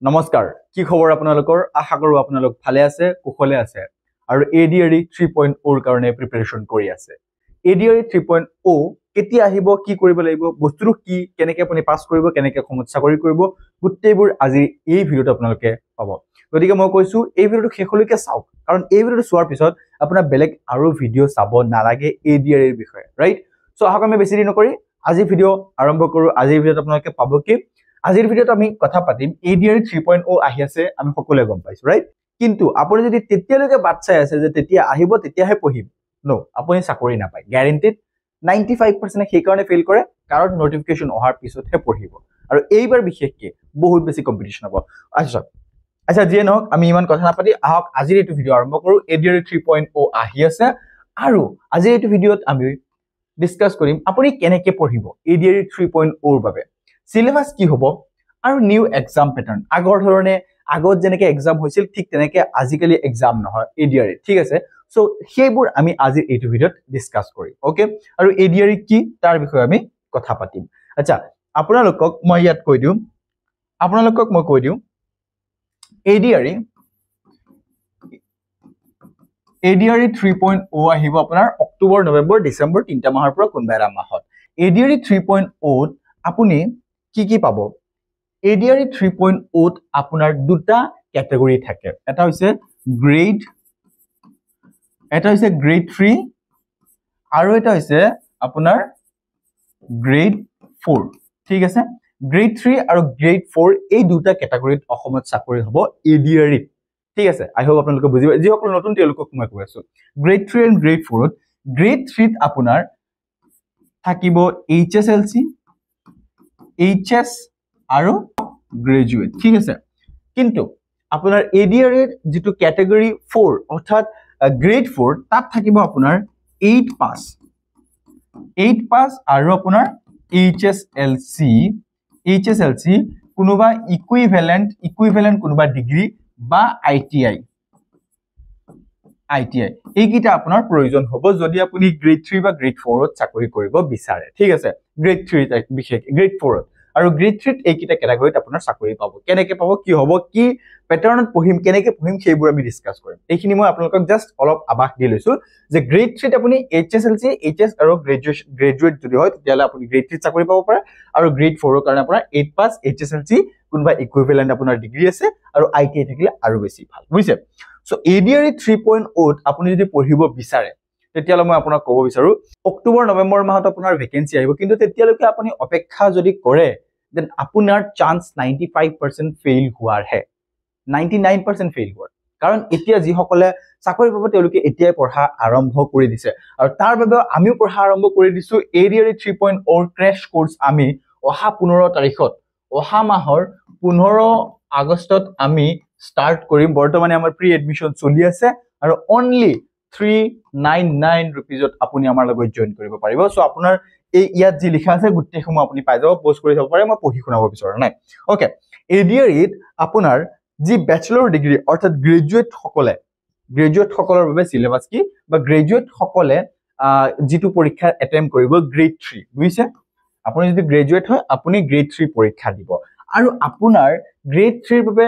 নমস্কাৰ কি খবৰ আপোনালোকৰ আশা কৰো আপোনালোক ভালে আছে কুশলে আছে আৰু এডিআৰই 3.0 ৰ কাৰণে প্ৰিপাৰেচন কৰি আছে এডিআৰই 3.0 কেতিয়া আহিব কি কৰিব লাগিব বস্তুটো কি কেনেকৈ আপুনি পাস কৰিব কেনেকৈ সমত চাকৰি কৰিব গুটেইবোৰ আজি এই ভিডিওত আপোনালোকে পাব গতিকে মই কৈছো এই ভিডিওটো শেষলৈকে চাওক কাৰণ এই ভিডিওটো চোৱাৰ পিছত আপোনাৰ বেলেগ আৰু ভিডিও চাব নালাগে এডিআৰই ৰ বিষয়ে ৰাইট সো আহক আমি বেছি দিন নকৰি আজি ভিডিও আৰম্ভ কৰো আজি ভিডিওত আপোনালোকে পাব কি আজিৰ ভিডিওত আমি কথা পাতিম এডিআৰই 3.0 আহি আছে আমি সকলোৱে গম পাইছো ৰাইট কিন্তু আপুনি যদি তেতিয়ালৈকে বাট চাই আছে যে তেতিয়া আহিব তেতিয়াহে পঢ়িম নো আপুনি চাকৰি নাপায় গ্যাৰান্টিড 95% সেই কাৰণে ফেল কৰে কাৰণ নোটিফিকেশন অহাৰ পিছতহে পঢ়িব আৰু এইবাৰ বিশেষকৈ বহুত বেছি কম্পিটিশন হ'ব আচ্ছা যিয়ে নহওক আমি ইমান কথা নাপাতি আহক আজিৰ এইটো ভিডিও আৰম্ভ কৰো এডিআৰই 3.0 আহি আছে আৰু আজিৰ এইটো ভিডিওত আমি ডিসকাস কৰিম আপুনি কেনেকৈ পঢ়িব এডিআৰই 3.0 ৰ বাবে সিলেবাস কি হ'ব আৰু নিউ এক্সাম প্যাটাৰ্ন আগৰ ধৰণে আগত যেনেকৈ এক্সাম হৈছিল ঠিক তেনেকৈ আজিকালি এক্সাম নহয় এডিআৰই ঠিক আছে সো সেইবোৰ আমি আজি এইটো ভিডিওত ডিসকাস কৰিম ওকে আৰু এডিআৰই কি তাৰ বিষয়ে আমি কথা পাতিম আচ্ছা আপোনালোকক মই ইয়াত কৈ দিওঁ এডিআৰই 3.0 আহিব আপোনাৰ অক্টোবৰ নৱেম্বৰ ডিসেম্বৰ তিনটা মাহৰ পৰা কোনবা এটা মাহত এডিআৰই 3.0 আপুনি কি পাব এডিআৰই 3.0 আপোনাৰ দুটা ক্যাটাগৰী থাকে এটা হৈছে গ্ৰেড 3 আৰু এটা হৈছে আপোনাৰ গ্ৰেড 4 ঠিক আছে গ্ৰেড 3 আৰু গ্ৰেড 4 এই দুটা ক্যাটাগৰীত অসমত চাকৰি হ'ব এডিআৰই ঠিক আছে আই হোপ আপোনালোকে বুজিব যি সকল নতুন তেওঁলোকক মই কৈ আছো গ্ৰেড 3 এণ্ড গ্ৰেড 4 গ্ৰেড 3 ত আপোনাৰ থাকিব এইচএসএলসি এইচএস আৰু গ্ৰেজুৱেট ঠিক আছে কিন্তু আপোনাৰ এডিআৰই যেটো ক্যাটাগৰী 4 অৰ্থাৎ গ্ৰেড 4 তাত থাকিব আপোনাৰ 8 পাস আৰু আপোনাৰ এইচএসএলসি কোনোবা ইকুইভ্যালেন্ট কোনোবা ডিগ্ৰী বা আইটিআই এইকিটা আপোনাৰ প্ৰয়োজন হ'ব যদি আপুনি গ্ৰেড 3 বা গ্ৰেড 4 ত চাকৰি কৰিব বিচাৰে ঠিক আছে গ্ৰেড 3 ত বিশেষ গ্ৰেড 4 ত আৰু গ্ৰেড 3 ত এইকিটা ক্যাটাগৰীত আপোনাৰ চাকৰি পাব কেনেকৈ পাব কি হ'ব কি প্যাটাৰ্নত পঢ়িম কেনেকৈ পঢ়িম সেইবোৰ আমি ডিসকাস কৰিম এইখিনি মই আপোনালোকক জাস্ট অলপ আভাস দি লৈছো যে গ্ৰেড 3 ত আপুনি এইচএসএলসি এইচএস আৰু গ্ৰেজুৱেট যদি হয় তেতিয়ালে আপুনি গ্ৰেড 3 ত চাকৰি পাব পাৰে আৰু গ্ৰেড 4 ৰ কাৰণে আপোনাৰ 8 পাস এইচএসএলসি কোনবা ইকুইভ্যালেন্ট আপোনাৰ ডিগ্ৰী আছে আৰু আইটিআই থাকিলে আৰু বেছি ভাল বুজিছে সো এডিআৰই 3.0 ত আপুনি যদি পঢ়িব বিচাৰে তেতিয়ালে মই আপোনাক ক'ব বিচাৰো অক্টোবৰ নৱেম্বৰ মাহত আপোনাৰ ভ্যাকেন্সি আহিব কিন্তু তেতিয়ালৈকে আপুনি অপেক্ষা যদি কৰে দেন আপোনাৰ চান্স 95% ফেইল হোৱাৰ হে 99% ফেইল হোৱাৰ কাৰণ এতিয়া যি সকলে চাকৰি পাব তেওঁলোকে এতিয়াই পঢ়া আৰম্ভ কৰি দিছে আৰু তাৰ বাবে আমিও পঢ়া আৰম্ভ কৰি দিছো এডিআৰই 3.0 ক্ৰেশ কোৰ্স আমি অহা 15 তাৰিখত অহা মাহৰ 15 আগষ্টত আমি স্টাৰ্ট কৰিম বৰ্তমানে আমাৰ প্ৰি এডমিশন চলি আছে আৰু অনলি 399 रुपीजত আপুনি আমাৰ লগত জয়েন কৰিব পাৰিব সো আপোনাৰ এই ইয়াত যি লিখা আছে গুটেই সময় আপুনি পাই যাব পোষ্ট কৰি যাব পাৰে মই পঢ়ি শুনাব বিচাৰা নাই ওকে এডিআৰইত আপোনাৰ যি ব্যাচেলৰ ডিগ্ৰী অৰ্থাৎ গ্ৰেজুৱেট সকলৰ বাবে সিলেবাস কি বা গ্ৰেজুৱেট সকলে যেটো পৰীক্ষা এটেম্প কৰিব গ্ৰেড 3 বুজিছে আপুনি যদি গ্ৰেজুৱেট হয় আপুনি গ্ৰেড 3 পৰীক্ষা দিব আৰু আপোনাৰ গ্ৰেড 3 ৰ বাবে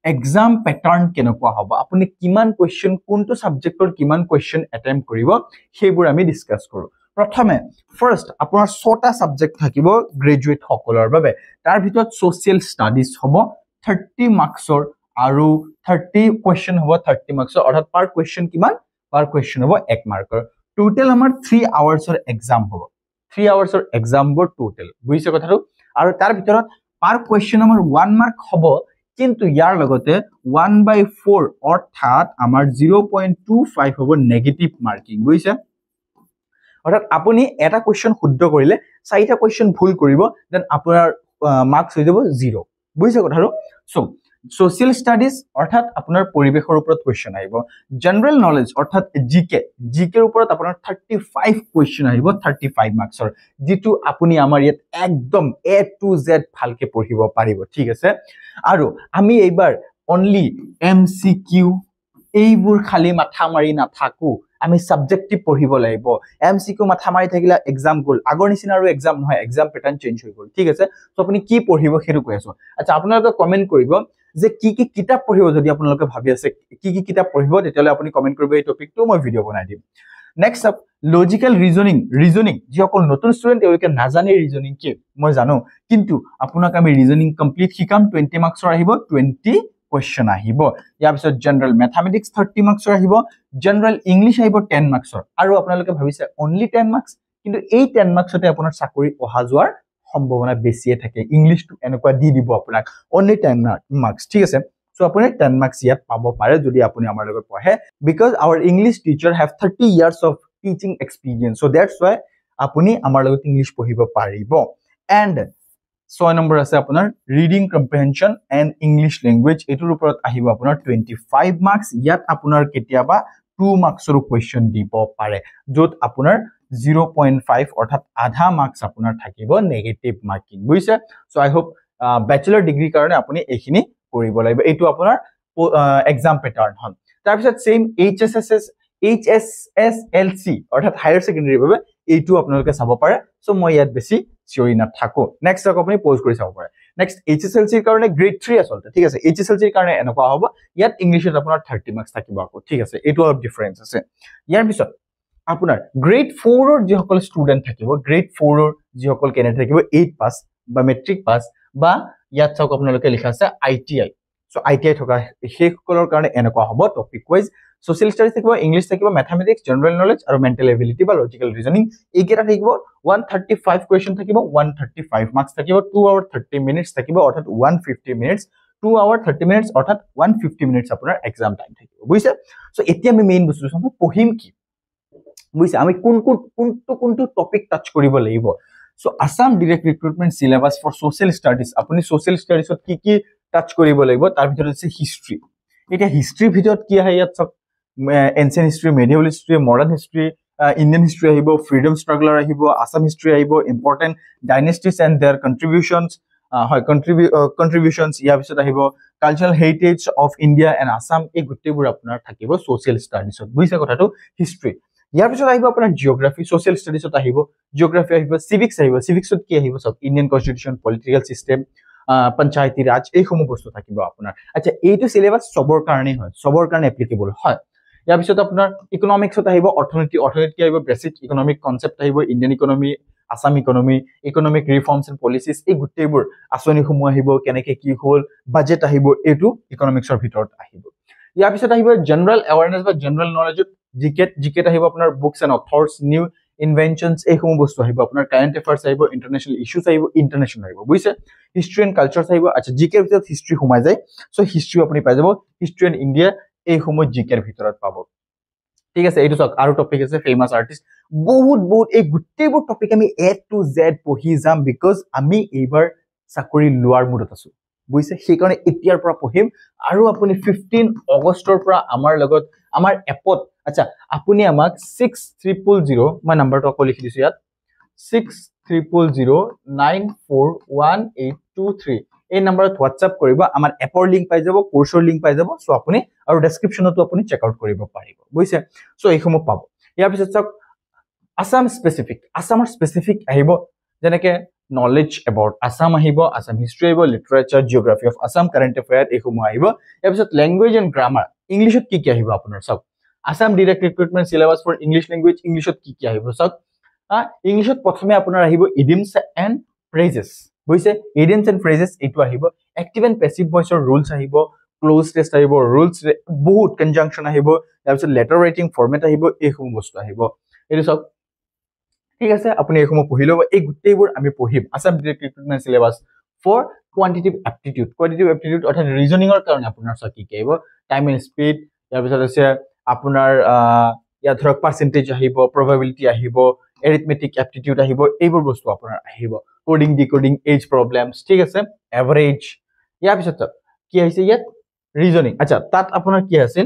এক্সাম প্যাটাৰ্ন কেনেকুৱা হ'ব আপুনি কিমান কোৱেশ্চন কোনটো সাবজেক্টৰ কিমান কোৱেশ্চন এটেম্প কৰিব সেইবোৰ আমি ডিসকাস কৰো প্ৰথমে ফাৰ্স্ট আপোনাৰ 6টা সাবজেক্ট থাকিব গ্ৰেজুৱেট সকলৰ বাবে তাৰ ভিতৰত সোশ্যাল ষ্টাডিজ হ'ব 30 মাৰ্কছৰ আৰু 30 কোৱেশ্চন হ'ব 30 মাৰ্কছৰ অৰ্থাৎ পাৰ কোৱেশ্চন কিমান পাৰ কোৱেশ্চন হ'ব 1 মাৰ্কৰ টোটাল আমাৰ 3 আৱাৰ্ছৰ এক্সাম হ'ব 3 আৱাৰ্ছৰ এক্সাম হ'ব টোটাল বুজিছে কথাটো আৰু তাৰ ভিতৰত পাৰ কোৱেশ্চন আমাৰ 1 মাৰ্ক হ'ব কিন্তু ইয়াৰ লগতে 1/4 অৰ্থাৎ আমাৰ 0.25 হ'ব নেগেটিভ মাৰ্কিং বুজিছে অৰ্থাৎ আপুনি এটা কোৱেশ্চন শুদ্ধ কৰিলে 4টা কোৱেশ্চন ভুল কৰিব দেন আপোনাৰ মাৰ্কস হৈ যাব 0 বুজিছে কথাটো সো সোশ্যাল ষ্টাডিজ অৰ্থাৎ আপোনাৰ পৰিবেশৰ ওপৰত কোৱেশ্চন আহিব জেনাৰেল নলেজ অৰ্থাৎ জিকে ওপৰত আপোনাৰ 35 কোৱেশ্চন আহিব 35 মাৰ্কছৰ যেটো আপুনি আমাৰ ইয়াত একদম A to Z ভালকে পঢ়িব পাৰিব ঠিক আছে আৰু আমি এইবাৰ অনলি এমসিকিউ এইবোৰ খালি মাথা মাৰি নাথাকো আমি সাবজেক্টিভ পঢ়িব লাগিব এমসিকিউ মাথা মাৰি থাকিলা এক্সাম গল আগৰ নিচিনা আৰু এক্সাম নহয় এক্সাম প্যাটাৰ্ন চেঞ্জ হৈ গল ঠিক আছে সো আপুনি কি পঢ়িব হেতু কৈ আছো আচ্ছা আপোনালোকে কমেন্ট কৰিব যে কি কি কিতাপ পঢ়িব যদি আপোনালোকে ভাবি আছে কি কি কিতাপ পঢ়িব তেতিয়ালে আপুনি কমেন্ট কৰিব এই টপিকটো মই ভিডিও বনাই দিম নেক্সট আপ লজিক্যাল ৰিজনিং যিসকল নতুন ষ্টুডেন্ট তেওঁলোকে নাজানে ৰিজনিং কি মই জানো কিন্তু আপোনাক আমি ৰিজনিং কমপ্লিট শিকাম 20 মাৰ্কছৰ আহিব 20 question আহিব ইয়াৰ পিছত জেনাৰেল ম্যাথমেটিক্স 30 মাৰ্কছৰ আহিব জেনাৰেল ইংলিশ আহিব 10 মাৰ্কছৰ আৰু আপোনালোকে ভাবিছে অনলি 10 মাৰ্কছ কিন্তু এই 10 মাৰ্কছতে আপোনাৰ চাকৰি অহা যোৱাৰ সম্ভাৱনা বেছিয়ে থাকে ইংলিশটো এনেকুৱা দি দিব আপোনাক অনলি 10 মাৰ্কছ ঠিক আছে সো আপুনি 10 মাৰ্কছ ইয়াত পাব পাৰে যদি আপুনি আমাৰ লগত পঢ়ে because our English teacher have 30 years of teaching experience so that's why আপুনি আমাৰ লগত ইংলিশ পঢ়িব পাৰিব and 6 নম্বৰ আছে আপোনাৰ ৰিডিং কম্প্ৰিহেনশন এণ্ড ইংলিশ ল্যাঙ্গুৱেজ এটোৰ ওপৰত আহিব আপোনাৰ 25 মাৰ্কছ ইয়াত আপোনাৰ কেতিয়াবা 2 মাৰ্কছৰ কোৱেশ্চন দিব পাৰে যত আপোনাৰ 0.5 অৰ্থাৎ আধা মাৰ্কছ আপোনাৰ থাকিব নেগেটিভ মাৰ্কিং বুজিছে সো আই হোপ ব্যাচেলৰ ডিগ্ৰী কাৰণে আপুনি এইখিনি কৰিব লাগিব এটো আপোনাৰ এক্সাম প্যাটাৰ্ন হল তাৰ পিছত সেম HSSLC অৰ্থাৎ হায়াৰ সেকেন্ডাৰী বাবে এইটো আপোনালোকে চাব পাৰে সো মই ইয়াত বেছি চিঞৰি না থাকো নেক্সট আপুনি পজ কৰি চাব পাৰে নেক্সট HSLC ৰ কাৰণে গ্ৰেড 3 আসলতে ঠিক আছে HSLC ৰ কাৰণে এনেকুৱা হ'ব ইয়াত ইংলিশত আপোনাৰ 30 মাৰ্কছ থাকিব আকৌ ঠিক আছে এইটো অলপ ডিফাৰেন্স আছে ইয়াৰ পিছত আপোনাৰ গ্ৰেড 4 ৰ যিসকল ষ্টুডেন্ট থাকিব গ্ৰেড 4 ৰ যিসকল কেনেডিডেট থাকিব 8 পাস বা মেট্ৰিক পাস বা ইয়াত চাওক আপোনালোকে লিখা আছে ITI সো ITI থকা হেসকলৰ কাৰণে এনেকুৱা হ'ব টপিক ওয়াইজ social studies থাকিব ইংলিশ থাকিব ম্যাথমেটিক্স জেনাৰেল নলেজ আৰু মেন্টাল এবিলিটি বা লজিক্যাল ৰিজনিং এইকেইটা থাকিব 135 কোৱেশ্চন থাকিব 135 মাৰ্কছ থাকিব 2 আৱাৰ 30 মিনিটস থাকিব অৰ্থাৎ 150 মিনিটস 2 আৱাৰ 30 মিনিটস অৰ্থাৎ 150 মিনিটস আপোনাৰ এক্সাম টাইম থাকিব বুজিছে সো এতিয়া আমি মেইন বস্তু চাম পঢ়িম কি বুজিছে আমি কোনটো টপিক টাচ কৰিব লাগিব so Assam direct recruitment syllabus for social studies আপুনি সোশ্যাল ষ্টাডিজত কি টাচ কৰিব লাগিব তাৰ ভিতৰত আছে হিষ্ট্ৰী এটা হিষ্ট্ৰী ভিতৰত কি আহে ইয়াত সব ancient history medieval history modern history Indian history ahibo freedom struggler ahibo Assam history ahibo important dynasties and their contributions contributions ইয়াৰ পিছত আহিব cultural heritage of India and Assam এই গুটেবোৰ আপোনাৰ থাকিব social studies ত বুজিছে কথাটো history ইয়াৰ পিছত আহিব আপোনাৰ geography social studies ত আহিব geography আহিব civics ত কি আহিব সব Indian constitution political system Panchayati Raj এই সমূহ বস্তু থাকিব আপোনাৰ আচ্ছা এইটো সিলেবাস সবৰ কাৰণে হয় সবৰ কাৰণে এপ্লিকেবল হয় ইয়াৰ পিছত আপোনাৰ ইকোনমিক্সত আহিব অৰ্থনীতি কি আহিব বেসিক ইকোনমিক কনসেপ্ট আহিব Indian economy Assam economy economic reforms and policies এই গুটেবোৰ আঁচনি সমূহ আহিব কেনেকে কি হ'ল বাজেট আহিব এটো ইকোনমিক্সৰ ভিতৰত আহিব ইয়াৰ পিছত আহিব জেনাৰেল এৱাৰনেস বা জেনাৰেল নলেজ জিকে আহিব আপোনাৰ বুকস এণ্ড অথৰ্স নিউ ইনভেনশনস এই সমূহ বস্তু আহিব আপোনাৰ কাৰেন্ট এফেয়াৰ্স আহিব ইন্টাৰনেশনাল ইস্যুজ আহিব ইন্টাৰনেশনাল আহিব বুজিছে হিষ্ট্ৰী এণ্ড কালচাৰস আহিব আচ্ছা জিকেৰ ভিতৰত হিষ্ট্ৰী সোমাই যায় সো হিষ্ট্ৰী আপুনি পাই যাব হিষ্ট্ৰী এণ্ড ইণ্ডিয়া এই সময় জিকেৰ ভিতৰত পাব ঠিক আছে এইটো আৰু টপিক আছে ফেমাস আৰ্টিস্ট বহুত এই গুটেবোৰ টপিক আমি A to Z পঢ়ি যাম বিকজ আমি এইবাৰ চাকৰি লোৱাৰ মুডত আছো বুজিছে সেই কাৰণে এতিয়াৰ পৰা পঢ়িম আৰু আপুনি 15 আগষ্টৰ পৰা আমাৰ লগত আমাৰ এপত আচ্ছা আপুনি আমাক 6300 মই নাম্বাৰটো আকৌ লিখি দিছো ইয়াত 6300941823 এই নম্বৰত WhatsApp কৰিব আমাৰ এপৰ লিংক পাই যাব কোৰ্সৰ লিংক পাই যাব সো আপুনি আৰু ডেসক্ৰিপচনতো আপুনি চেক আউট কৰিব পাৰিব বুজিছে সো এইসমূহ পাব ইয়াৰ পিছত চাওক আসামৰ স্পেসিফিক আহিব যেনেকে নলেজ এবাউট আসাম আহিব আসাম হিষ্ট্ৰী আহিব literature geography of Assam current affair এইসমূহ আহিব ইয়াৰ পিছত ল্যাঙ্গুৱেজ এণ্ড গ্ৰামাৰ ইংলিশত কি আহিব আপোনাৰ চাওক Assam direct recruitment syllabus for English language ইংলিশত কি আহিব চাওক ইংলিশত প্ৰথমে আপোনাৰ আহিব ইডিয়মছ এণ্ড ফ্ৰেজেছ বুজিছে ইডিয়মছ এণ্ড ফ্ৰেজেছ এইটো আহিব এক্টিভ এণ্ড পেসিভ ভয়েসৰ ৰুলছ আহিব ক্লোজ টেষ্ট আহিব ৰুলছ বহুত কনজাংকচন আহিব তাৰ পিছত লেটাৰ ৰাইটিং ফৰমেট আহিব এইসমূহ বস্তু আহিব এইটো সব ঠিক আছে আপুনি এইসমূহ পঢ়ি লব এই গুটেবোৰ আমি পঢ়িম Assam direct recruitment syllabus for quantitative aptitude অৰ্থাৎ ৰিজনিংৰ কাৰণে আপোনাৰ সব কি আহিব টাইম এণ্ড স্পীড ইয়াৰ পিছত আছে আপোনাৰ ইয়াত ধৰক পাৰ্সেন্টেজ আহিব প্ৰবাবিলিটি আহিব এৰিথমেটিক এপ্টিটিউড আহিব এইবোৰ বস্তু আপোনাৰ আহিব কোডিং ডিকোডিং এজ প্ৰবলেমছ ঠিক আছে এভাৰেজ ইয়াৰ পিছত কি আহিছে ইয়াত ৰিজনিং আচ্ছা তাত আপোনাৰ কি আছিল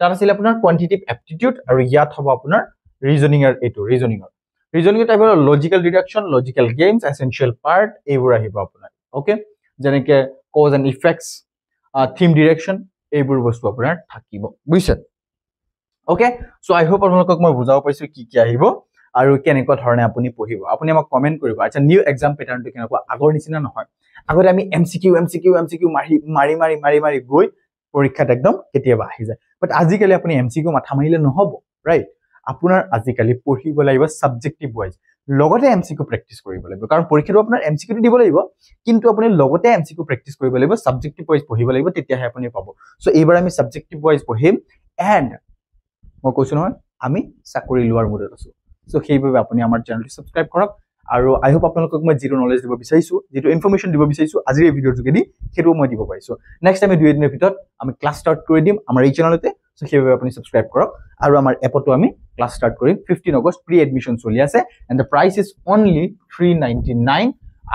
তাত আছিল আপোনাৰ কোয়ান্টিটিভ এপ্টিটিউড আৰু ইয়াত হ'ব আপোনাৰ ৰিজনিংৰ type logical deduction logical games essential part এইবোৰ আহিব আপোনাৰ ওকে যেনেকে cause and effects theme direction এইবোৰ বস্তু আপোনাৰ থাকিব বুজিছে ওকে সো আই হোপ আপোনালোকক মই বুজাব পাইছো কি আহিব আৰু কেনেকুৱা ধৰণে আপুনি পঢ়িব আপুনি আমাক কমেন্ট কৰিব আচ্ছা নিউ এক্সাম প্যাটাৰ্নটো কেনেকুৱা আগৰ নিচিনা নহয় আগতে আমি এমসিকিউ মাৰি গৈ পৰীক্ষাত একদম কেতিয়াবা আহি যায় বাট আজিকালি আপুনি এমসিকিউ মাথা মাৰিলে নহব ৰাইট আপোনাৰ আজিকালি পঢ়িব লাগিব সাবজেক্টিভ ওয়াইজ লগতে এমসিকিউ প্ৰেক্টিছ কৰিব লাগিব কাৰণ পৰীক্ষাটো আপোনাৰ এমসিকিউ দিব লাগিব কিন্তু আপুনি লগতে এমসিকিউ প্ৰেক্টিছ কৰিব লাগিব সাবজেক্টিভ ওয়াইজ পঢ়িব লাগিব তেতিয়াহে আপুনি পাব সো এইবাৰ আমি সাবজেক্টিভ ওয়াইজ পঢ়িম এন্ড মই কৈছো নহয় আমি চাকৰি লোৱাৰ মুডত আছো সো সেইভাবে আপুনি আমাৰ চেনেলটো সাবস্ক্ৰাইব কৰক আৰু আই হোপ আপোনালোকক মই জিৰো নলেজ দিব বিচাৰিছো যেটো ইনফৰমেশন দিব বিচাৰিছো আজিৰ এই ভিডিঅ'ৰ যোগেদি সেইটো মই দিব পাৰিছো নেক্সট টাইম দুই দিনৰ ভিতৰত আমি ক্লাছ ষ্টাৰ্ট কৰি দিম আমাৰ এই চেনেলতে সো সেইভাবে আপুনি সাবস্ক্ৰাইব কৰক আৰু আমাৰ এপটো আমি ক্লাছ ষ্টাৰ্ট কৰিম 15 আগষ্ট প্ৰি এডমিশন চলি আছে and the price is only 399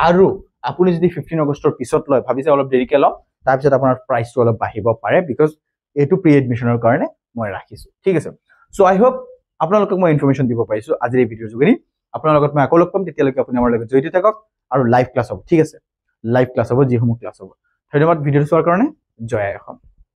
আৰু আপুনি যদি 15 আগষ্টৰ পিছত লয় ভাবিছে অলপ দেৰিকে লওক তাৰ পিছত আপোনাৰ প্ৰাইচটো অলপ বাঢ়িব পাৰে বিকজ এটো প্ৰি এডমিশনৰ কাৰণে মই ৰাখিছো ঠিক আছে সো আই হোপ আপোনালোকক মই ইনফৰমেশন দিব পাৰিছো আজিৰ এই ভিডিঅ'ৰ যোগেদি আপোনাৰ লগত মই আকৌ লগ পাম তেতিয়ালৈকে আপুনি আমাৰ লগত জড়িত থাকক আৰু লাইভ ক্লাছ হ'ব ঠিক আছে লাইভ ক্লাছ হ'ব যিসমূহ ক্লাছ হ'ব ধন্যবাদ ভিডিঅ'টো চোৱাৰ কাৰণে জয় আই অসম